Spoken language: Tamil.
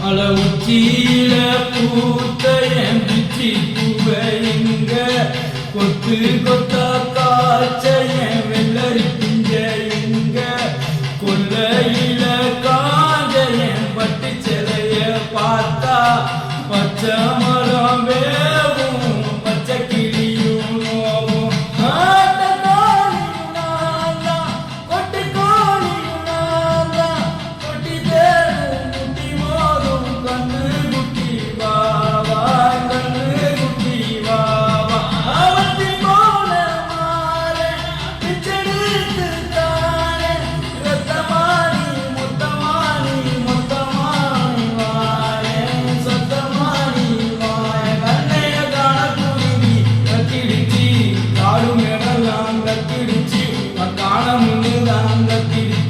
மலை உச்சியில பூத்த என் பிச்சி பூவைங்க கொத்து கொத்தா காய்ச்ச என் வெள்ளரி பிஞ்ச எங்க கொல்லையில காஞ்ச என் பட்டு சிலைய பார்த்தா பச்சை மரம் வேவும் பச்சை கிளியும் நோவும் கொட்டி கோழியும் நான் கொட்டி தேடும் குட்டி மோதும் கண்ணு குட்டி வாவா கண்ணு குட்டி வாவா அவத்தி போல மாற பிச்செடுத்து தானே ரத்தமானி முத்தமானி முத்தமானி வாரே சத்தமானி வாய கண்ணைய காண குருவி கத்திடுச்சி காடு மேடலாம் கத்திடுச்சி காண முன்னுதான் கத்திடுச்சி